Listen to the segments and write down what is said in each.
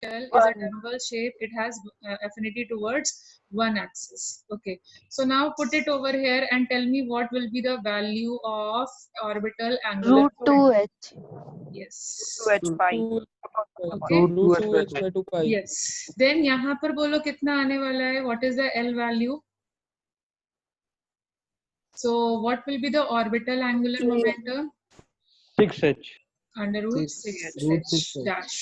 shell is a double shape. It has affinity towards one axis. Okay, so now put it over here and tell me what will be the value of orbital angular Root momentum. 2h. Yes. 2h pi. Okay. Root 2h by 2 pi. Yes. Then यहाँ पर बोलो कितना आने वाला है? What is the L value? So what will be the orbital angular momentum? 6h. Under root 6h dash.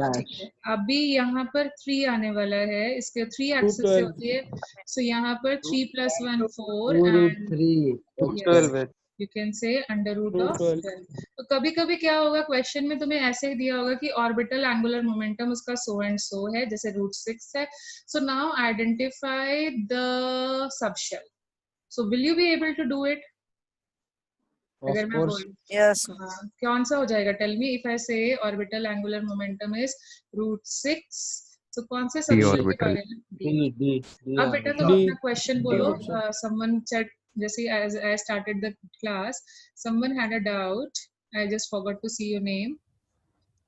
ठीक है, अभी यहाँ पर 3 आने वाला है, इसके 3 एक्सिस से होती है, सो यहाँ पर 3 + 1 4 and 12h. You can say under root Root of 12. 12। तो कभी कभी क्या होगा, क्वेश्चन में तुम्हें ऐसे दिया होगा कि ऑर्बिटल एंगुलर मोमेंटम उसका सो एंड सो है, जैसे √6 है। So now identify the subshell. So will you be able to do it? अगर मैं बोल Yes. कौन सा हो जाएगा? टेल मी इफ आई से ऑर्बिटल एंगुलर मोमेंटम इज √6, तो कौन से सबशेल के बारे में? D. अब बेटा तुम अपना क्वेश्चन बोलो। समवन सेड, जैसे as I started the class, someone had a doubt. I just forgot to see your name.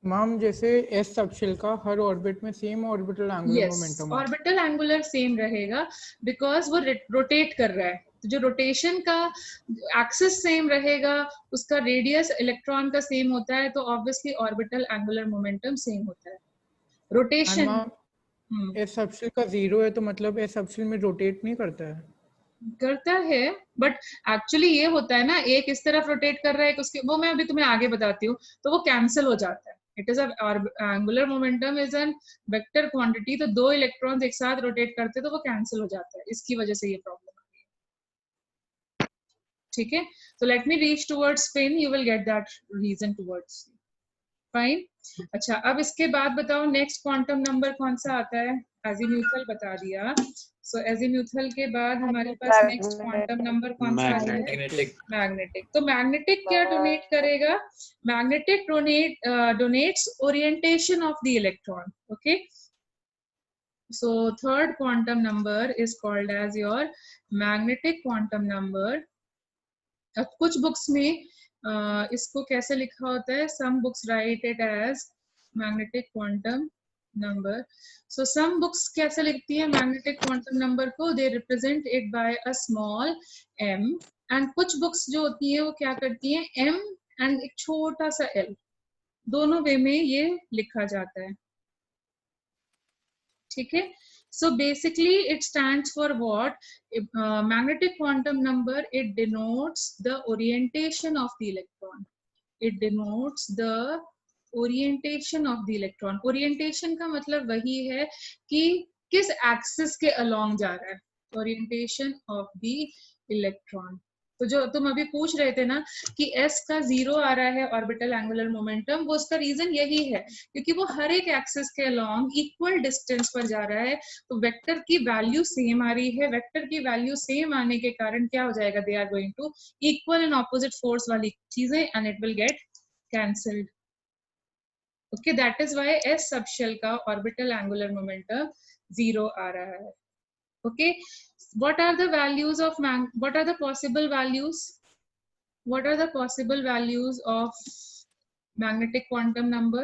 Ma'am जैसे एस सबशेल का हर ऑर्बिट में सेम ऑर्बिटल एंगुलर मोमेंटम है। ऑर्बिटल एंगुलर सेम रहेगा बिकॉज वो rotate कर रहा है, तो जो रोटेशन का एक्सिस सेम रहेगा, उसका रेडियस इलेक्ट्रॉन का सेम होता है, तो obviously orbital angular momentum same होता है। रोटेशन एस सबशेल का 0 है, तो मतलब एस सबशेल में रोटेट नहीं करता है? करता है, बट एक्चुअली ये होता है ना, एक इस तरफ रोटेट कर रहा है, उसके वो मैं अभी तुम्हें आगे बताती हूँ, तो वो कैंसिल हो जाता है। It is angular momentum is an vector quantity, तो 2 इलेक्ट्रॉन्स एक साथ रोटेट करते हैं तो वो कैंसिल हो जाता है, इसकी वजह से ये प्रॉब्लम आ रही है। ठीक है, तो let me reach towards spin, you will get that reason towards fine. अच्छा, अब इसके बाद बताओ नेक्स्ट क्वांटम नंबर कौन सा आता है? एजीम्यूथल बता दिया। सो एजीम्यूथल के बाद हमारे पास नेक्स्ट क्वांटम नंबर कौन सा आता है? मैग्नेटिक। तो मैग्नेटिक क्या डोनेट करेगा? Magnetic donates orientation of the electron. Okay, so third quantum number is called as your magnetic quantum number. अब कुछ बुक्स में इसको कैसे लिखा होता है? Some books write it as magnetic quantum number. So some books कैसे लिखती है मैग्नेटिक क्वांटम नंबर को? They represent it by a small m, and कुछ बुक्स जो होती है वो क्या करती है, m एंड एक छोटा सा l, दोनों वे में ये लिखा जाता है। ठीक है, so basically it stands for what? Magnetic quantum number, it denotes the orientation of the electron. It denotes the orientation of the electron. Orientation का मतलब वही है कि किस एक्सिस के अलोंग जा रहा है, orientation of the electron. तो जो तुम अभी पूछ रहे थे ना कि s का 0 आ रहा है ऑर्बिटल एंगुलर मोमेंटम, वो उसका रीजन यही है क्योंकि वो हर एक एक्सिस के अलोंग इक्वल डिस्टेंस पर जा रहा है, तो वेक्टर की वैल्यू सेम आ रही है। वेक्टर की वैल्यू सेम आने के कारण क्या हो जाएगा? They are going to equal and opposite force वाली चीजें, and it will get cancelled. Okay, that is why S subshell का ऑर्बिटल एंगुलर मोमेंटम 0 आ रहा है। Okay, what are the values of what are the possible values? What are the possible values of magnetic quantum number?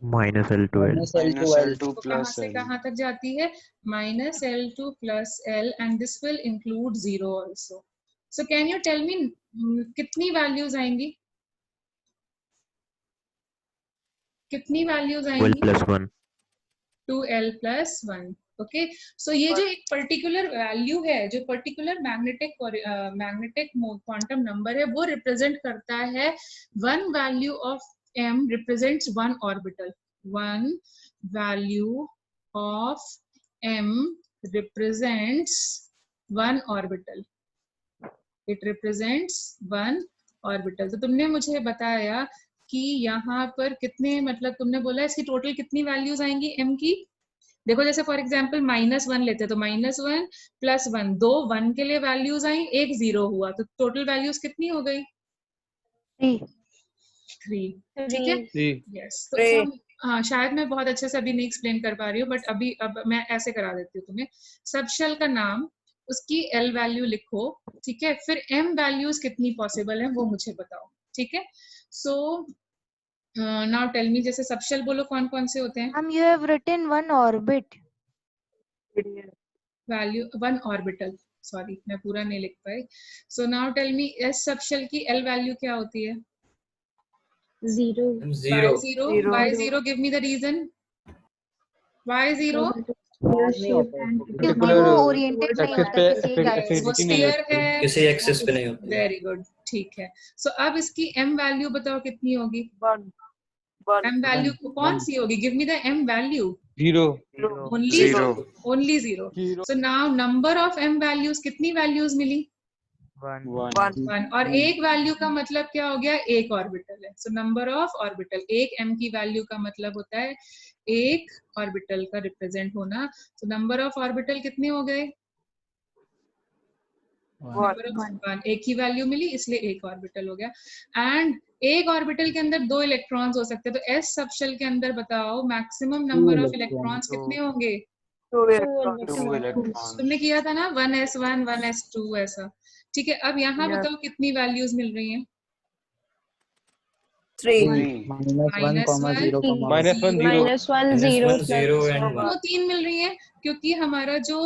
-L2 L. -L2 तो कहाँ से कहाँ तक जाती है? -L2 plus L, and this will include 0 also. So can you tell me कितनी values आएंगी? कितनी values आएंगी? 2L+1. 2L+1. ओके, सो ये जो एक पर्टिकुलर वैल्यू है, जो पर्टिकुलर मैग्नेटिक क्वांटम नंबर है, वो रिप्रेजेंट करता है one value of m represents one orbital. One value of m represents one orbital. It represents one orbital. तो तुमने मुझे बताया कि यहाँ पर कितने, मतलब तुमने बोला इसकी टोटल कितनी वैल्यूज आएंगी m की? देखो, जैसे फॉर एग्जांपल -1 लेते हैं तो -1 + 1, 2 1 के लिए वैल्यूज आई, एक 0 हुआ, तो टोटल वैल्यूज कितनी हो गई? 3। ठीक है, यस। तो हाँ, शायद मैं बहुत अच्छे से अभी नहीं एक्सप्लेन कर पा रही हूँ, बट अब मैं ऐसे करा देती हूँ तुम्हें। सबशेल का नाम, उसकी L वैल्यू लिखो, ठीक है, फिर M वैल्यूज कितनी पॉसिबल है वो मुझे बताओ। ठीक है, सो नाउ टेल मी, जैसे सबशेल बोलो कौन कौन से होते हैं? You have written one orbit. Value one orbital, sorry मैं पूरा नहीं लिख पाई. So now tell me, s subshell की एल वैल्यू क्या होती है? 0. Why zero? Why zero? Give me the reason. Why zero? क्योंकि वो ओरिएंटेड नहीं होता किसी एक एक्सिस वो स्फीयर है, किसी एक्सेस पे नहीं होती. वेरी गुड, ठीक है. सो अब इसकी एम वैल्यू बताओ कितनी होगी? एम वैल्यू कौन सी होगी? Give me the M value. 0. Only zero. So now number of M values, कितनी वैल्यूज मिली? 1. और एक वैल्यू का मतलब क्या हो गया? एक ऑर्बिटल है. सो नंबर ऑफ ऑर्बिटल, एक एम की वैल्यू का मतलब होता है एक ऑर्बिटल का रिप्रेजेंट होना. सो नंबर ऑफ ऑर्बिटल कितने हो गए? 1. एक ही वैल्यू मिली इसलिए एक ऑर्बिटल हो गया. एंड एक ऑर्बिटल के अंदर 2 इलेक्ट्रॉन्स हो सकते हैं. तो एस सबशेल के अंदर बताओ मैक्सिमम नंबर ऑफ इलेक्ट्रॉन्स कितने होंगे? 2 electrons. तुमने किया था ना 1s1 1s2 ऐसा. ठीक है, अब यहाँ बताओ कितनी वैल्यूज मिल रही हैं? 3. -1 0 वो 3 मिल रही है क्योंकि हमारा जो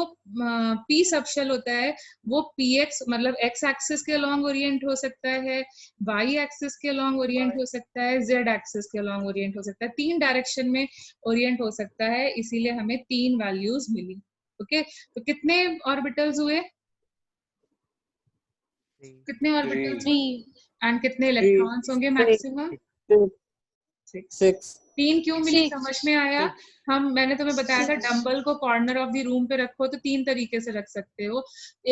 पी सबशेल होता है वो px मतलब x एक्सिस के अलोंग ओरिएंट हो सकता है, y एक्सिस के अलोंग ओरिएंट हो सकता है, z एक्सिस के अलोंग ओरिएंट हो सकता है. 3 डायरेक्शन में ओरिएंट हो सकता है, इसीलिए हमें 3 वैल्यूज मिली. ओके, तो कितने ऑर्बिटल्स हुए? कितने ऑर्बिटल्स? 3. एंड कितने इलेक्ट्रॉन्स होंगे मैक्सिमम? 6. 3 क्यों मिली समझ में आया? मैंने तुम्हें बताया था डंबल को कॉर्नर ऑफ द रूम पे रखो तो 3 तरीके से रख सकते हो.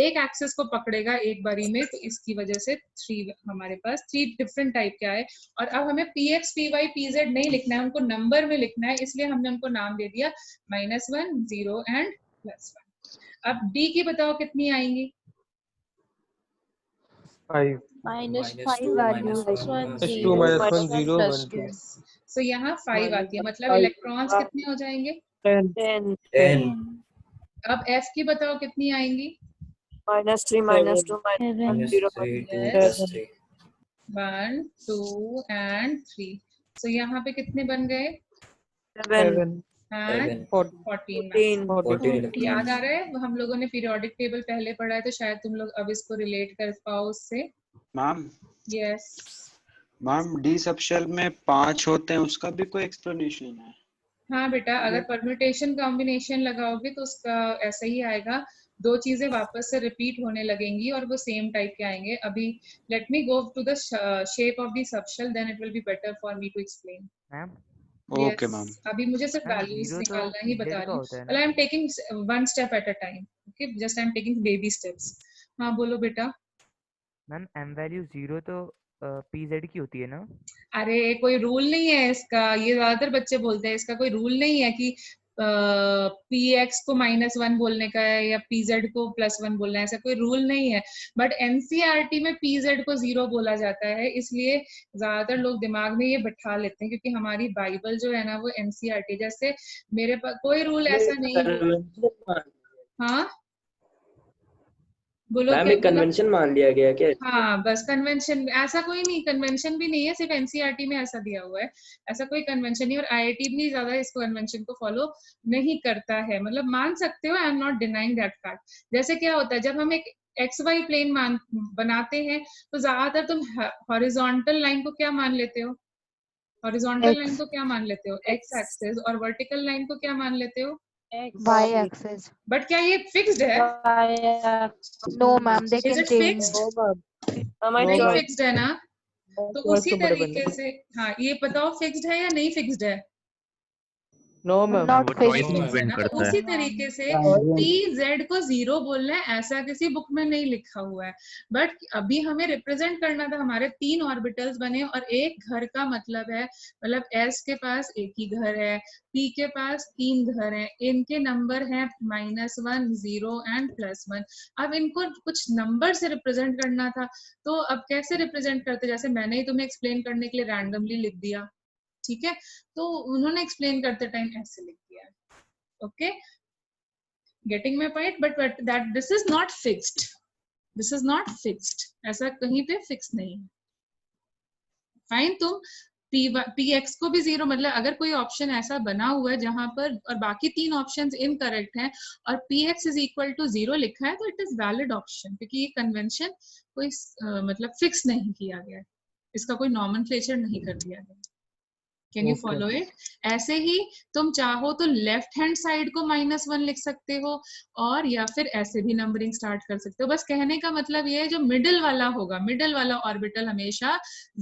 एक एक्सिस को पकड़ेगा एक बारी में, तो इसकी वजह से 3 हमारे पास 3 डिफरेंट टाइप के आए. और अब हमें px py pz नहीं लिखना है, उनको नंबर में लिखना है, इसलिए हमने उनको नाम दे दिया -1 0 एंड +1. अब d की बताओ कितनी आएंगी? 5. -5 values. -2 -1 0 1 2. सो यहाँ 5 आती है, मतलब इलेक्ट्रॉन्स कितने हो जाएंगे? 10. अब f की बताओ कितनी आएंगी? -3 -2 -0 -3 1 2 एंड 3. सो यहाँ पे कितने बन गए? 7. एंड 14. 14. याद आ रहा है? हम लोगों ने पीरियोडिक टेबल पहले पढ़ा है, तो शायद तुम लोग अब इसको रिलेट कर पाओ उससे. Ma'am yes ma'am D subshell में 5 होते हैं, उसका भी कोई एक्सप्लेनेशन है? हाँ बेटा, अगर परम्यूटेशन कॉम्बिनेशन लगाओगे तो उसका ऐसा ही आएगा. 2 चीजें वापस से रिपीट होने लगेंगी और वो सेम टाइप के आएंगे. अभी let me go to the shape of the subshell, then it will be better for me to explain. Okay ma'am. अभी मुझे सिर्फ वैल्यूज निकालना ही बता रही हूँ. well, I am taking one step at a time. Okay, just I am taking baby steps. हाँ बोलो बेटा. मैम एम वैल्यू 0 तो pz की होती है ना? अरे कोई रूल नहीं है इसका, ये ज्यादातर बच्चे बोलते हैं. इसका कोई रूल नहीं है कि px को -1 बोलने का है या pz को +1 बोलना है, ऐसा कोई रूल नहीं है. बट एनसीईआरटी में pz को 0 बोला जाता है, इसलिए ज्यादातर लोग दिमाग में ये बैठा लेते हैं, क्योंकि हमारी बाइबल जो है ना वो एनसीईआरटी. जैसे मेरे पास कोई रूल ऐसा नहीं है. हाँ बोलो. मैम एक कन्वेंशन मान लिया गया क्या? हाँ बस कन्वेंशन, ऐसा कोई नहीं, कन्वेंशन भी नहीं है, सिर्फ एनसीईआरटी में ऐसा दिया हुआ है. ऐसा कोई कन्वेंशन नहीं, और आईआईटी भी ज्यादा इस कन्वेंशन को फॉलो नहीं करता है. मतलब मान सकते हो, I am not denying that fact. जैसे क्या होता है जब हम एक XY प्लेन बनाते हैं तो ज्यादातर तुम हॉरिजॉन्टल लाइन को क्या मान लेते हो? हॉरिजॉन्टल लाइन को क्या मान लेते हो? X axis. और वर्टिकल लाइन को क्या मान लेते हो? Y axis. बट क्या ये फिक्स्ड है? No ma'am, they Is can it change. fixed? हमारी नहीं choice. फिक्स्ड है ना? तो उसी तरीके से हाँ, ये बताओ फिक्स्ड है या नहीं फिक्स्ड है? No ma'am. Not वो fixed. choice depend तो करता है. उसी तरीके से pz को 0 बोलना है, ऐसा किसी बुक में नहीं लिखा हुआ है. बट अभी हमें रिप्रेजेंट करना था, हमारे 3 ऑर्बिटल्स बने और एक घर का मतलब है, मतलब s के पास एक ही घर है, p के पास 3 घर हैं, इनके नंबर हैं -1 0 एंड +1. अब इनको कुछ नंबर से रिप्रेजेंट करना था, तो अब कैसे रिप्रेजेंट करते? जैसे मैंने ही तुम्हें एक्सप्लेन करने के लिए रैंडमली लिख दिया, ठीक है, तो उन्होंने एक्सप्लेन करते टाइम ऐसे लिख दिया. Okay, getting my point? But that this is not fixed. This is not fixed, ऐसा कहीं पे फिक्स नहीं है. फाइन, तुम पी एक्स को भी 0, मतलब अगर कोई ऑप्शन ऐसा बना हुआ है जहां पर और बाकी 3 ऑप्शंस इनकरेक्ट हैं और P X is equal to 0 लिखा है तो इट इज वैलिड ऑप्शन, क्योंकि ये कन्वेंशन कोई मतलब फिक्स नहीं किया गया है, इसका कोई नॉमेनक्लेचर नहीं कर दिया गया। Can you follow it? ऐसे ही तुम चाहो तो लेफ्ट हैंड साइड को -1 लिख सकते हो और या फिर ऐसे भी नंबरिंग स्टार्ट कर सकते हो। बस कहने का मतलब ये है जो मिडिल वाला होगा, मिडिल वाला ऑर्बिटल हमेशा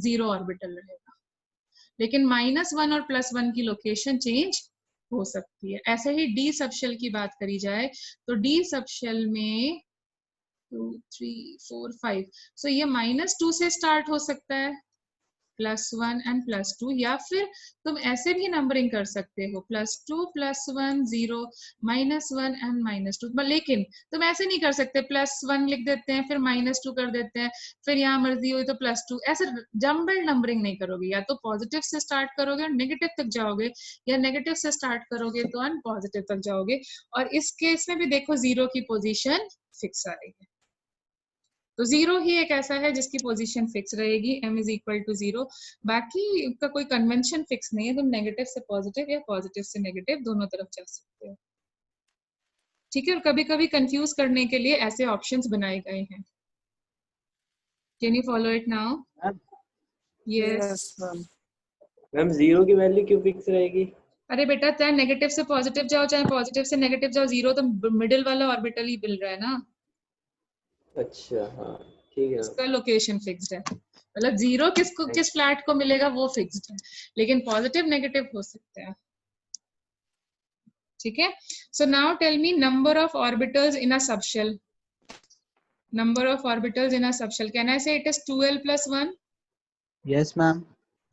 0 ऑर्बिटल रहेगा, लेकिन -1 और +1 की लोकेशन चेंज हो सकती है। ऐसे ही डी सबशेल की बात करी जाए तो डी सबशेल में 2 3 4 5, सो ये -2 से स्टार्ट हो सकता है, +1 एंड +2, या फिर तुम ऐसे भी नंबरिंग कर सकते हो +2 +1 0 -1 एंड -2, लेकिन तुम ऐसे नहीं कर सकते +1 लिख देते हैं फिर -2 कर देते हैं फिर यहाँ मर्जी हुई तो +2, ऐसे जम्बल नंबरिंग नहीं करोगे। या तो पॉजिटिव से स्टार्ट करोगे और नेगेटिव तक जाओगे, या नेगेटिव से स्टार्ट करोगे तो अनपॉजिटिव तक जाओगे। और इस केस में भी देखो 0 की पोजीशन फिक्स आ रही है, तो 0 ही एक ऐसा है जिसकी पोजीशन फिक्स रहेगी, m इज इक्वल टू 0। बाकी का कोई कन्वेंशन फिक्स नहीं है, तुम नेगेटिव से पॉजिटिव या पॉजिटिव से नेगेटिव दोनों तरफ जा सकते हो, ठीक है। और कभी कभी कंफ्यूज करने के लिए ऐसे ऑप्शंस बनाए गए हैं। Can you follow it now? Yes ma'am 0 की वैल्यू क्यों फिक्स रहेगी? अरे बेटा, चाहे नेगेटिव से पॉजिटिव जाओ चाहे पॉजिटिव से नेगेटिव जाओ, 0 तो मिडिल वाला ऑर्बिटल ही मिल रहा है ना। अच्छा हाँ ठीक है। उसका लोकेशन फिक्स्ड है, मतलब 0 किस फ्लैट को मिलेगा वो फिक्स्ड है, लेकिन पॉजिटिव नेगेटिव हो सकता है, ठीक है। So now tell me number of orbitals in a subshell. Number of orbitals in a subshell, can I say it is 2l + 1? Yes ma'am.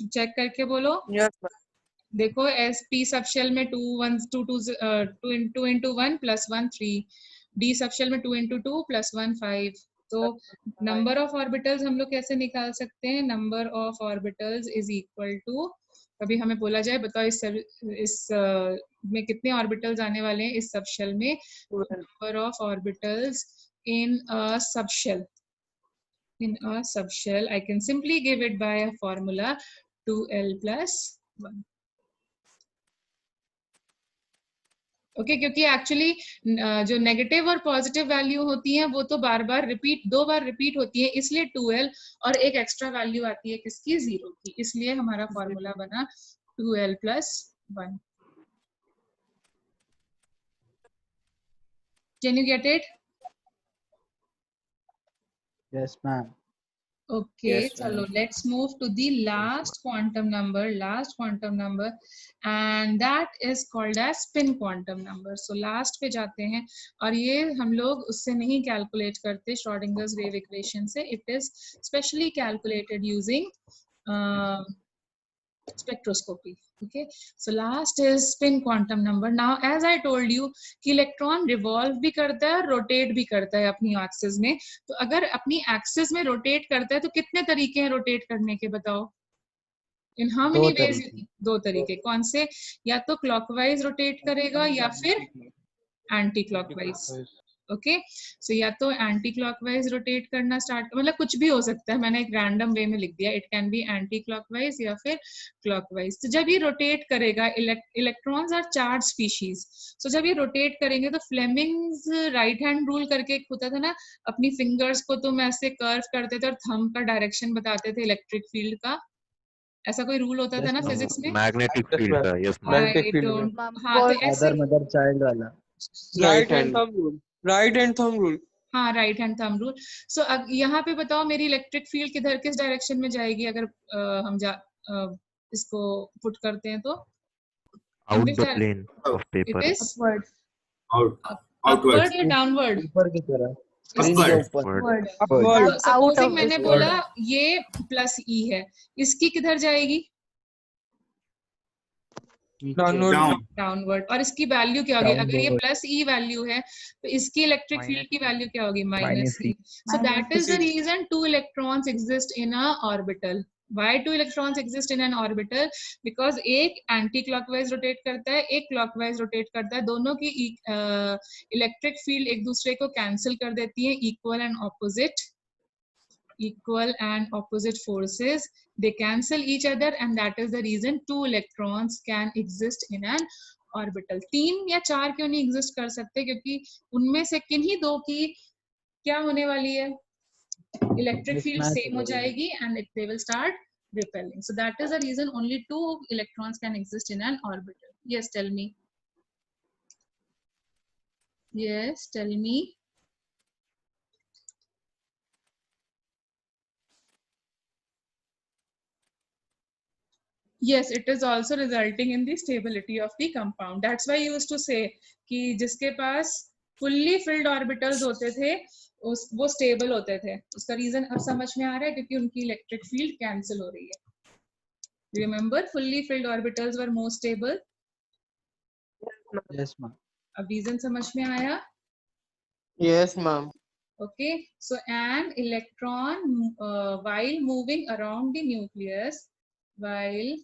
Check करके बोलो। देखो एस पी सबशेल में 2 1 2 2 into 1 + 1 3, डी सबशेल में 2 into 2 + 1 5। तो number of orbitals हम लोग कैसे निकाल सकते हैं? Number of orbitals is equal to, कभी हमें बोला जाए बताओ इस में कितने ऑर्बिटल्स आने वाले हैं इस सबशेल में, number of orbitals in a subshell, in a subshell I can simply give it by a formula 2l + 1। Okay क्योंकि एक्चुअली जो नेगेटिव और पॉजिटिव वैल्यू होती हैं वो तो बार बार रिपीट, 2 बार रिपीट होती है, इसलिए 2l और एक एक्स्ट्रा वैल्यू आती है किसकी? 0 की, इसलिए हमारा फॉर्मूला बना 2l + 1। Can you get it? Yes ma'am. Okay, Yes, chalo, ma'am. let's move to the last quantum number, and that is called as spin quantum number. So last पे जाते हैं और ये हम लोग उससे नहीं calculate करते Schrodinger's wave equation से, it is specially calculated using spectroscopy. Okay, so last is spin quantum number. Now as I told you कि इलेक्ट्रॉन रिवॉल्व भी करता है, रोटेट भी करता है अपनी एक्सिस में। तो अगर अपनी एक्सिस में रोटेट करता है तो कितने तरीके हैं रोटेट करने के, बताओ? In how many ways? 2 तरीके। कौन से? या तो क्लॉकवाइज रोटेट करेगा या फिर एंटी क्लॉकवाइज। ओके, सो या तो एंटी क्लॉकवाइज रोटेट करना स्टार्ट, मतलब कुछ भी हो सकता है, मैंने एक रैंडम वे में लिख दिया, it can be anti clockwise या फिर क्लॉकवाइज। तो जब ये रोटेट करेगा, इलेक्ट्रॉन्स आर चार्ज स्पीशीज, सो जब ये रोटेट करेंगे तो फ्लेमिंग्स राइट हैंड रूल करके एक होता था ना, अपनी फिंगर्स को तुम ऐसे कर्व करते थे और थंब का डायरेक्शन बताते थे इलेक्ट्रिक फील्ड का, ऐसा कोई रूल होता था ना फिजिक्स में? मैग्नेटिक फील्ड का। यस मैग्नेटिक फील्ड में। हाँ, तो ऐसे मदर चाइल्ड वाला right hand thumb rule, right hand thumb rule. हाँ, राइट हैंड थंब रूल। सो यहाँ पे बताओ मेरी इलेक्ट्रिक फील्ड किधर, किस डायरेक्शन में जाएगी अगर हम इसको पुट करते हैं तो? Out the plane of paper. It is outward upward या डाउनवर्ड? ऊपर की तरफ, सपोजिंग मैंने बोला ये +E है, इसकी किधर जाएगी? डाउनवर्ड। और इसकी वैल्यू क्या होगी? अगर ये +E वैल्यू है तो इसकी इलेक्ट्रिक फील्ड की वैल्यू क्या होगी? -E। So that is the reason 2 electrons exist in a orbital. Why 2 electrons exist in an orbital? Because एक एंटी क्लॉकवाइज रोटेट करता है, एक क्लॉकवाइज रोटेट करता है, दोनों की इलेक्ट्रिक फील्ड एक दूसरे को कैंसिल कर देती है, equal and opposite equal and opposite forces, they cancel each other, and that is the reason 2 electrons can exist in an orbital. 3 या 4 क्यों नहीं exist कर सकते? क्योंकि उनमें से किन्हीं 2 की क्या होने वाली है? Electric field same हो जाएगी and they will start repelling. So that is the reason only 2 electrons can exist in an orbital. Yes, tell me. Yes, tell me. Yes, it is also resulting in the stability of the compound. That's why I used to say कि जिसके पास fully filled orbitals होते थे वो stable होते थे. उसका reason अब समझ में आ रहा है क्योंकि उनकी electric field cancel हो रही है. Remember, fully filled orbitals were more stable. Yes, ma'am. अब reason समझ में आया? Yes, ma'am. Okay, so an electron while moving around the nucleus, while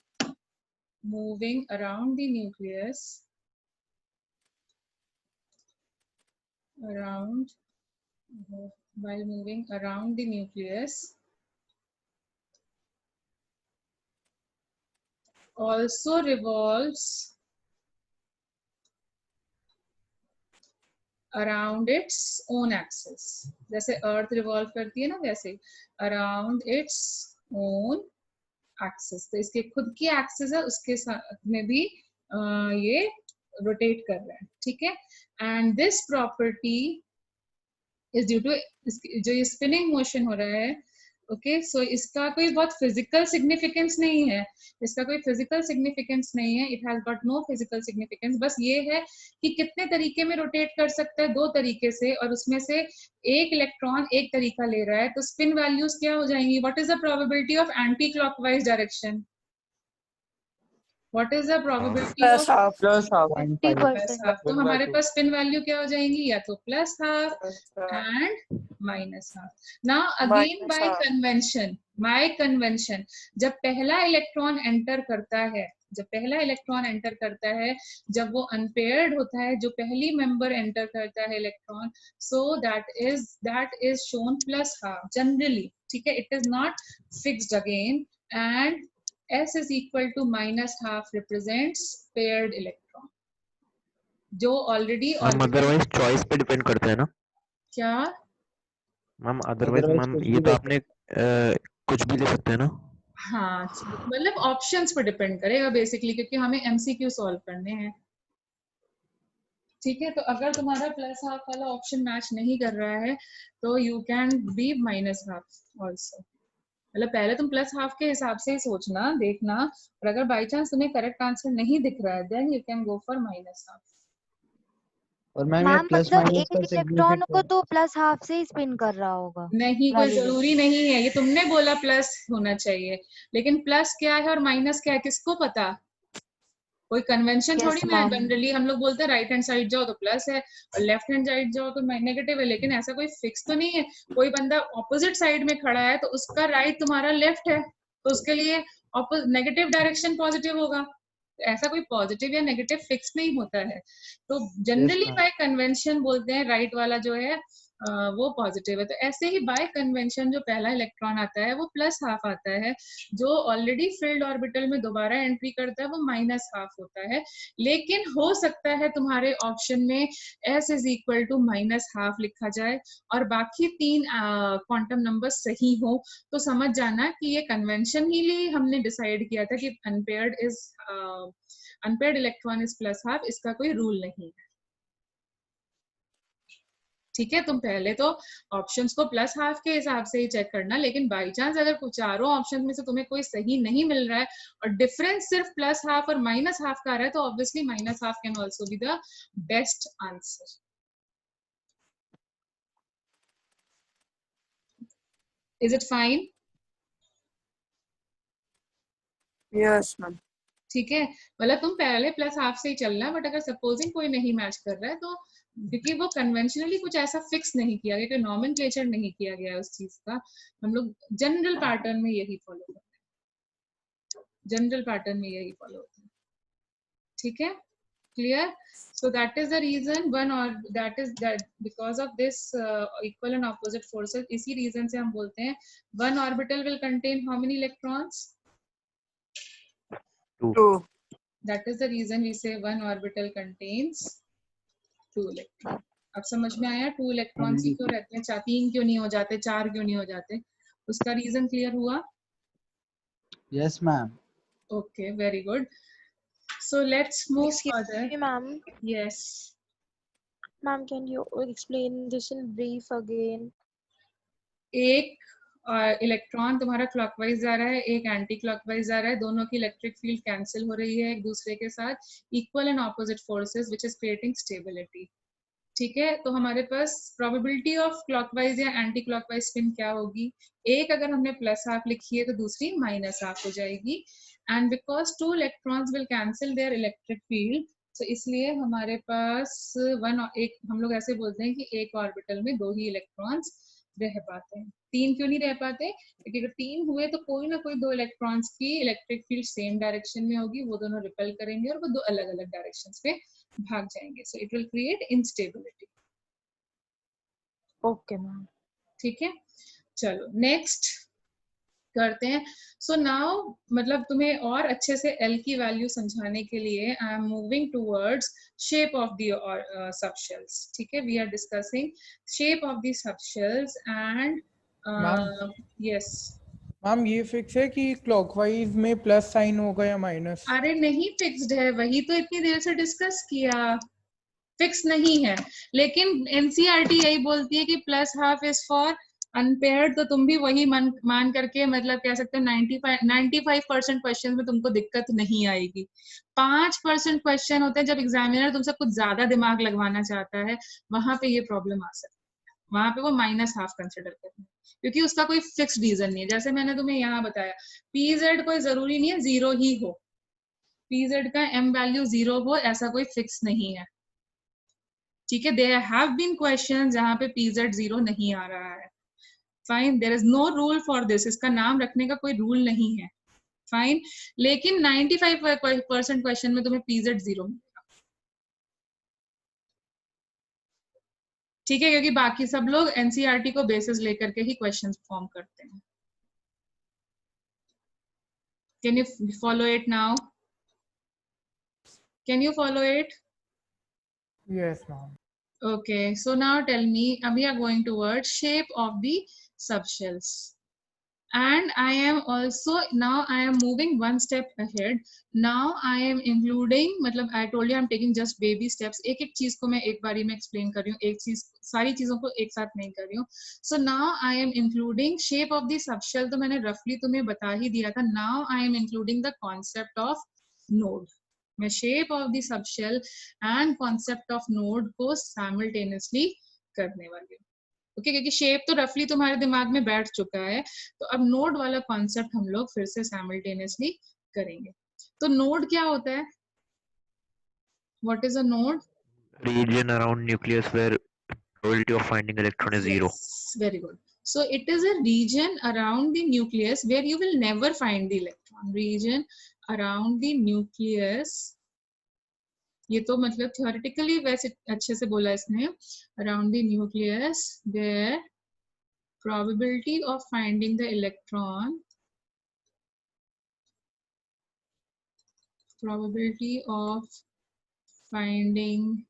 moving around the nucleus, while moving around the nucleus, also revolves around its own axis. जैसे अर्थ revolve करती है ना, वैसे around its own axis. तो इसके खुद की axis है, उसके साथ में भी ये रोटेट कर रहा है. ठीक है. And this property is due to जो ये स्पिनिंग मोशन हो रहा है. ओके, सो इसका कोई बहुत फिजिकल सिग्निफिकेंस नहीं है. इसका कोई फिजिकल सिग्निफिकेंस नहीं है. It has got no physical significance. बस ये है कि कितने तरीके में रोटेट कर सकता है, 2 तरीके से, और उसमें से एक इलेक्ट्रॉन एक तरीका ले रहा है. तो स्पिन वैल्यूज क्या हो जाएंगी? What is the probability of anti clockwise direction? What is the probability Plus of half. Plus half. plus half? तो हमारे 1/2. पास स्पिन वैल्यू क्या हो जाएंगी? या तो plus half and minus half. Now again by convention, जब पहला इलेक्ट्रॉन एंटर करता है, जब वो अनपेयर्ड होता है, जो पहली मेंबर एंटर करता है electron, so that is shown plus half generally. ठीक है. It is not fixed again, and S is equal to minus half represents paired electron. जो already मैम अदरवाइज चॉइस पे डिपेंड करता है ना? क्या मैम अदरवाइज मैम ये तो आपने कुछ भी ले सकते हैं ना? हाँ, मतलब ऑप्शंस पर डिपेंड करेगा बेसिकली, क्योंकि हमें एमसीक्यू सॉल्व करने हैं. ठीक है. तो अगर तुम्हारा प्लस हाफ वाला ऑप्शन मैच नहीं कर रहा है तो you can be minus half also. मतलब पहले तुम प्लस हाफ के हिसाब से ही सोचना, देखना, और अगर बाई चांस तुम्हें करेक्ट आंसर नहीं दिख रहा है then you can go for minus half. और मैम ये प्लस मतलब माइनस एक का इलेक्ट्रॉन को सिग्निफिकेंस तो प्लस हाफ से ही स्पिन कर रहा होगा. नहीं, कोई जरूरी नहीं है. ये तुमने बोला प्लस होना चाहिए, लेकिन प्लस क्या है और माइनस क्या है किसको पता? कोई कन्वेंशन थोड़ी ना है. जनरली हम लोग बोलते हैं राइट हैंड साइड जाओ तो प्लस है और लेफ्ट हैंड साइड जाओ तो नेगेटिव है, लेकिन ऐसा कोई फिक्स तो नहीं है. कोई बंदा ऑपोजिट साइड में खड़ा है तो उसका राइट तुम्हारा लेफ्ट है, तो उसके लिए नेगेटिव डायरेक्शन पॉजिटिव होगा. ऐसा कोई पॉजिटिव या नेगेटिव फिक्स नहीं होता है. तो जनरली बाय कन्वेंशन बोलते हैं राइट वाला जो है वो पॉजिटिव है. तो ऐसे ही बाय कन्वेंशन जो पहला इलेक्ट्रॉन आता है वो प्लस हाफ आता है, जो ऑलरेडी फिल्ड ऑर्बिटल में दोबारा एंट्री करता है वो माइनस हाफ होता है. लेकिन हो सकता है तुम्हारे ऑप्शन में s is equal to minus half लिखा जाए और बाकी 3 क्वांटम नंबर सही हो, तो समझ जाना कि ये कन्वेंशनली हमने डिसाइड किया था कि unpaired electron is plus half. इसका कोई रूल नहीं है. ठीक है. तुम पहले तो ऑप्शंस को प्लस हाफ के हिसाब से ही चेक करना, लेकिन बाई चांस अगर कुछ चारों ऑप्शन में से तुम्हें कोई सही नहीं मिल रहा है और डिफरेंस सिर्फ प्लस हाफ और माइनस हाफ का आ रहा है, तो obviously minus half can also be the best answer. Is it fine? Yes, ma'am. ठीक है. मतलब तुम पहले प्लस हाफ से ही चलना, बट अगर सपोजिंग कोई नहीं मैच कर रहा है तो, क्योंकि वो कन्वेंशनली कुछ ऐसा फिक्स नहीं किया गया, कोई नॉमेनक्लेचर नहीं किया गया उस चीज का. हम लोग जनरल पैटर्न में यही फॉलो करते हैं. ठीक है. Clear? So that is the reason because of this equal and opposite forces, इसी reason से हम बोलते हैं one orbital will contain how many electrons? 2. That is the reason we say one orbital contains 2 electrons. अब समझ में आया 2 electrons ही क्यों रहते हैं, 3 क्यों नहीं हो जाते, 4 क्यों नहीं हो जाते, उसका रीजन क्लियर हुआ? Yes, ma'am. Okay, very good. So let's move further. Excuse me, ma'am. Yes. Ma'am, can you explain this in brief again? एक इलेक्ट्रॉन तुम्हारा क्लॉकवाइज जा रहा है, एक एंटी क्लॉकवाइज जा रहा है, दोनों की इलेक्ट्रिक फील्ड कैंसिल हो रही है एक दूसरे के साथ, equal and opposite forces which is creating stability. ठीक है, तो हमारे पास प्रोबेबिलिटी ऑफ क्लॉकवाइज या एंटी क्लॉकवाइज स्पिन क्या होगी, एक अगर हमने प्लस हाफ लिखी है तो दूसरी माइनस हाफ हो जाएगी. And because 2 electrons will cancel their electric field, तो इसलिए हमारे पास एक हम लोग ऐसे बोलते हैं कि एक ऑर्बिटल में 2 ही इलेक्ट्रॉन्स रह पाते हैं. 3 क्यों नहीं रह पाते, क्योंकि अगर 3 हुए तो कोई ना कोई 2 इलेक्ट्रॉन्स की इलेक्ट्रिक फील्ड सेम डायरेक्शन में होगी, वो दोनों रिपेल करेंगे और वो 2 अलग अलग डायरेक्शंस पे भाग जाएंगे. So it will create instability. Okay, ma'am. ठीक है, चलो नेक्स्ट करते हैं. सो नाउ मतलब तुम्हें और अच्छे से L की वैल्यू समझाने के लिए I am moving towards shape of the subshells. ठीक है, we are discussing shape of the subshells and yes. Ma'am ये फिक्स है कि क्लॉकवाइज में प्लस साइन होगा या माइनस? अरे नहीं फिक्स्ड है, वही तो इतनी देर से डिस्कस किया. फिक्स नहीं है, लेकिन एनसीईआरटी यही बोलती है कि plus half is for unpaired. तो तुम भी वही मान करके मतलब कह सकते हो 95% क्वेश्चन में तुमको दिक्कत नहीं आएगी. 5% क्वेश्चन होते हैं जब एग्जामिनर तुमसे कुछ ज्यादा दिमाग लगवाना चाहता है, वहां पे ये प्रॉब्लम आ सकती है, वहां पे वो माइनस हाफ कंसिडर करते हैं, क्योंकि उसका कोई फिक्स रीजन नहीं है. जैसे मैंने तुम्हें यहाँ बताया, पीजेड कोई जरूरी नहीं है 0 ही हो, पीजेड का एम वैल्यू 0 हो ऐसा कोई फिक्स नहीं है. ठीक है, देयर हैव बीन क्वेश्चन जहां पे पीजेड 0 नहीं आ रहा है. Fine, there is no rule for this, इसका नाम रखने का कोई रूल नहीं है. फाइन, लेकिन 95% क्वेश्चन में तुम्हें पीजेड 0 मिलेगा. ठीक है, क्योंकि बाकी सब लोग एनसीईआरटी को बेसिस लेकर के ही क्वेश्चन फॉर्म करते हैं. Can you follow it now? Can you follow it? Yes, ma'am. Okay, so now tell me, we are going towards shape of the subshells, and I am also now I am moving one step ahead. Now I am including, मतलब I told you I am taking just baby steps. एक एक चीज को मैं एक बारी में explain कर रही हूँ, एक चीज सारी चीजों को एक साथ नहीं कर रही हूँ. So now I am including shape of the subshell, तो मैंने roughly तुम्हें बता ही दिया था. Now I am including the concept of node. मैं shape of the subshell and concept of node को साइमल्टेनियसली करने वाली हूँ. ओके, क्योंकि शेप तो रफली तुम्हारे दिमाग में बैठ चुका है, तो अब नोड वाला कॉन्सेप्ट हम लोग फिर से साइमल्टेनियसली करेंगे. तो नोड क्या होता है? What is a node? Region around nucleus where probability of finding electron is 0. Very good. So it is a region around the nucleus where you will never find the electron. Region around the nucleus, ये तो मतलब theoretically वैसे अच्छे से बोला इसने, around the nucleus where probability of finding the electron, probability of finding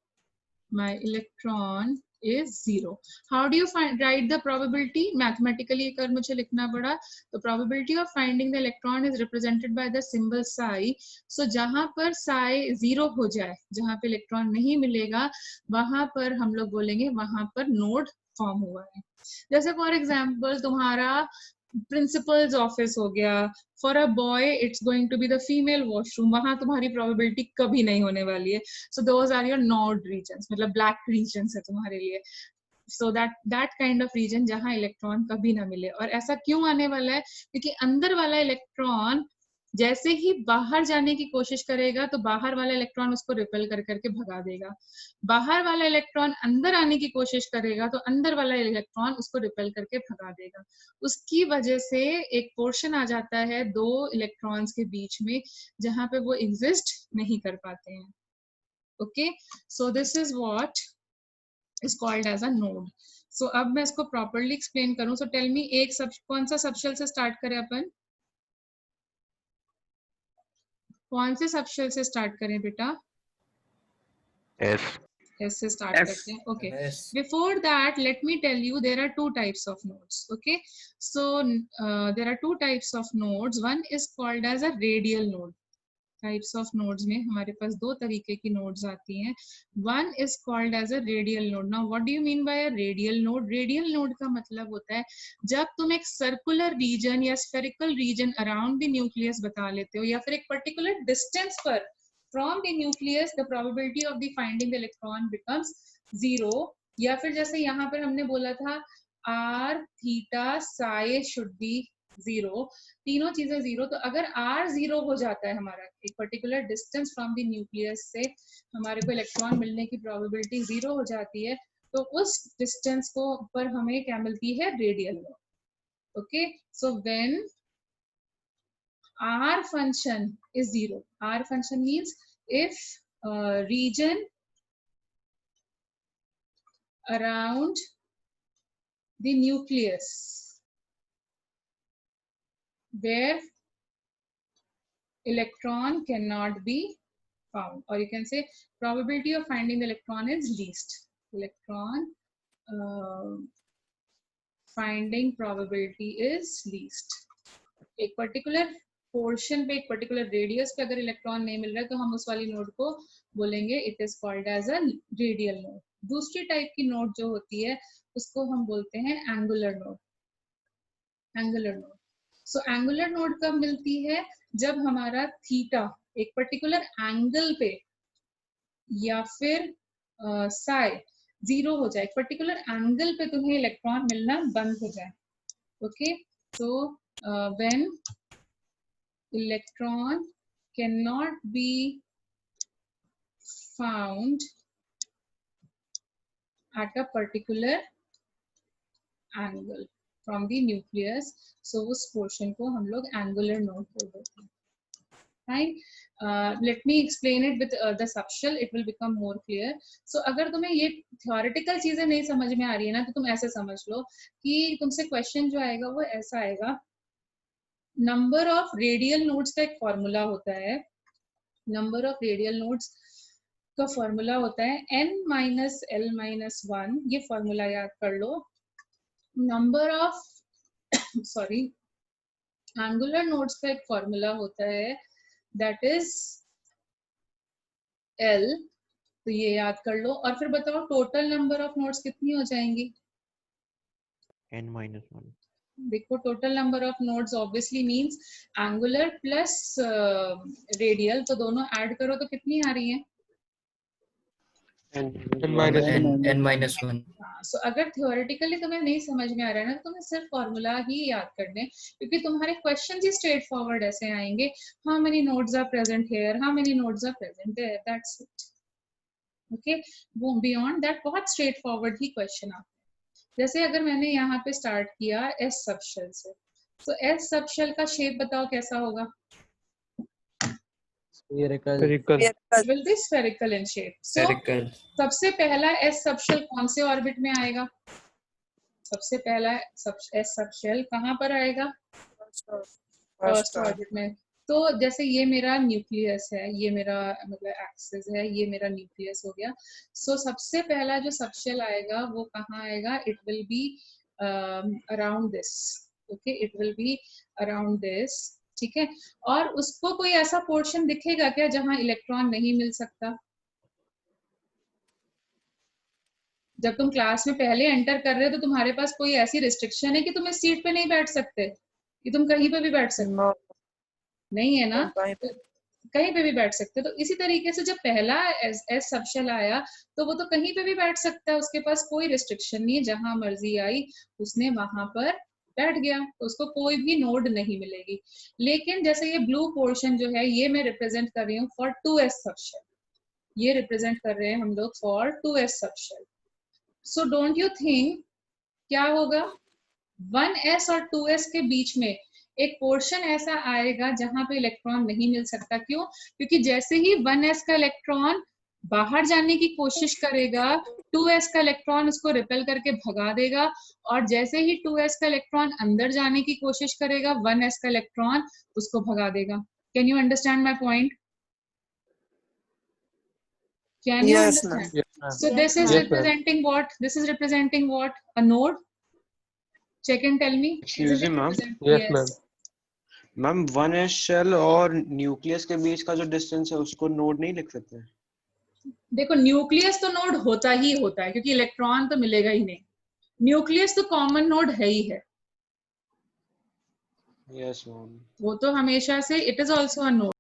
my electron is 0. How do you write the probability? Mathematically अगर मुझे लिखना पड़ा तो probability of finding the electron is represented by the symbol psi. So जहां पर psi 0 हो जाए, जहां पे इलेक्ट्रॉन नहीं मिलेगा, वहां पर हम लोग बोलेंगे वहां पर नोड फॉर्म हुआ है. जैसे फॉर एग्जाम्पल तुम्हारा प्रिंसिपल्स ऑफिस हो गया, for a boy it's going to be the female washroom, वहां तुम्हारी प्रोबेबिलिटी कभी नहीं होने वाली है. So those are your node regions, मतलब ब्लैक रीजन्स है तुम्हारे लिए. So that kind of region जहां इलेक्ट्रॉन कभी ना मिले. और ऐसा क्यों आने वाला है? क्योंकि अंदर वाला इलेक्ट्रॉन जैसे ही बाहर जाने की कोशिश करेगा तो बाहर वाला इलेक्ट्रॉन उसको रिपेल कर करके भगा देगा. बाहर वाला इलेक्ट्रॉन अंदर आने की कोशिश करेगा तो अंदर वाला इलेक्ट्रॉन उसको रिपेल करके भगा देगा. उसकी वजह से एक पोर्शन आ जाता है 2 इलेक्ट्रॉन्स के बीच में जहां पे वो एग्जिस्ट नहीं कर पाते हैं. Okay, so this is what is called as a node. So अब मैं इसको properly explain करूं. So tell me एक कौन सा सबशेल से start करें अपन? कौन से सबशेल से start करें बेटा? S. S से start करते हैं. Okay. Before that, let me tell you there are two types of nodes. Okay. So there are two types of nodes. One is called as a radial node. Types of nodes में हमारे पास दो तरीके की nodes आती हैं. One is called as a radial node. Now what do you mean by a radial node? Radial node का मतलब होता है जब तुम एक circular region या spherical region around the nucleus बता लेते हो या फिर एक particular distance पर from the nucleus the probability of the finding the electron becomes 0, या फिर जैसे यहाँ पर हमने बोला था r theta psi should be 0, तीनों चीजें 0. तो अगर r 0 हो जाता है हमारा एक particular distance from the nucleus से हमारे को इलेक्ट्रॉन मिलने की प्रोबेबिलिटी 0 हो जाती है, तो उस डिस्टेंस को पर हमें क्या मिलती है? Radial node. Okay, so when r function is 0, r function means if region around the nucleus where electron cannot be found, or you can say probability of finding the electron is least. Electron finding probability is least. एक particular portion पे एक particular radius पे अगर electron नहीं मिल रहा है तो हम उस वाली नोड को बोलेंगे it is called as a radial node. दूसरी टाइप की नोड जो होती है उसको हम बोलते हैं angular node. Angular node. So angular node कब मिलती है? जब हमारा थीटा एक पर्टिकुलर एंगल पे या फिर साई 0 हो जाए, एक पर्टिकुलर एंगल पे तुम्हें इलेक्ट्रॉन मिलना बंद हो जाए. Okay, so when electron cannot be found at a particular angle from the nucleus, so उस portion को हम लोग angular node बोल देते हैं. Fine. Let me explain it with the subshell. It will become more clear. So अगर तुम्हें ये theoretical चीजें नहीं समझ में आ रही है ना, तो तुम ऐसे समझ लो कि तुमसे question जो आएगा वो ऐसा आएगा. नंबर ऑफ रेडियल नोड्स का एक फॉर्मूला होता है. नंबर ऑफ रेडियल नोड्स का फॉर्मूला होता है n माइनस l माइनस 1. ये फॉर्मूला याद कर लो. Number of sorry angular nodes का एक फॉर्मूला होता है दैट इज l. तो ये याद कर लो और फिर बताओ टोटल नंबर ऑफ नोड्स कितनी हो जाएंगी? n-1. देखो total number of nodes obviously means angular plus radial, तो दोनों ऐड करो तो कितनी आ रही है? n-1. सो अगर थियोरेटिकली तुम्हें नहीं समझ में आ रहा है ना, तो तुम्हें सिर्फ फॉर्मूला ही याद करने, क्योंकि तुम्हारे क्वेश्चन ही स्ट्रेट फॉरवर्ड ऐसे आएंगे. How many nodes are present here, how many nodes are present there, that's it. Okay, वो बियॉन्ड दैट बहुत स्ट्रेट फॉरवर्ड ही क्वेश्चन आता है. जैसे अगर मैंने यहाँ पे स्टार्ट किया एस सबशेल से, तो एस सबशेल का शेप बताओ कैसा होगा? Will be spherical in shape. So सबसे पहला एस सबशेल कौन से ऑर्बिट में आएगा? सबसे पहला एस सबशेल कहाँ पर आएगा? फर्स्ट ऑर्बिट में. तो जैसे ये मेरा न्यूक्लियस है, ये मेरा मतलब एक्सिस है, ये मेरा न्यूक्लियस हो गया. सो सबसे पहला जो सबशेल आएगा वो कहाँ आएगा? It will be around this. Okay, it will be around this. ठीक है, और उसको कोई ऐसा पोर्शन दिखेगा क्या जहां इलेक्ट्रॉन नहीं मिल सकता? जब तुम क्लास में पहले एंटर कर रहे हो तो तुम्हारे पास कोई ऐसी रिस्ट्रिक्शन है कि तुम इस सीट पे नहीं बैठ सकते, कि तुम कहीं पे भी बैठ सकते? नहीं है ना, कहीं पे भी बैठ सकते. तो इसी तरीके से जब पहला एस सबशेल आया तो वो तो कहीं पे भी बैठ सकता है, उसके पास कोई रिस्ट्रिक्शन नहीं है, जहां मर्जी आई उसने वहां पर बैठ गया, तो उसको कोई भी नोड नहीं मिलेगी. लेकिन जैसे ये ब्लू पोर्शन जो है ये मैं रिप्रेजेंट कर रही हूँ फॉर 2s सबशेल. ये रिप्रेजेंट कर रहे हैं हम लोग for 2s subshell. So don't you think क्या होगा? 1s और 2s के बीच में एक पोर्शन ऐसा आएगा जहां पे इलेक्ट्रॉन नहीं मिल सकता. क्यों? क्योंकि जैसे ही 1s का इलेक्ट्रॉन बाहर जाने की कोशिश करेगा, 2s का इलेक्ट्रॉन उसको रिपेल करके भगा देगा, और जैसे ही 2s का इलेक्ट्रॉन अंदर जाने की कोशिश करेगा, 1s का इलेक्ट्रॉन उसको भगा देगा. Can you understand my point? Can you Yes, ma'am. understand? Yes, ma'am. So this is Yes, ma'am. representing what? This is representing what? A node? Check and tell me. Excuse Isn't it me, ma'am. represent- Yes, ma'am. Ma'am 1s shell और nucleus के बीच का जो distance है उसको node नहीं लिख सकते? देखो न्यूक्लियस तो नोड होता ही होता है, क्योंकि इलेक्ट्रॉन तो मिलेगा ही नहीं. न्यूक्लियस तो कॉमन नोड है ही है, यस मैम. वो तो हमेशा से it is also a node.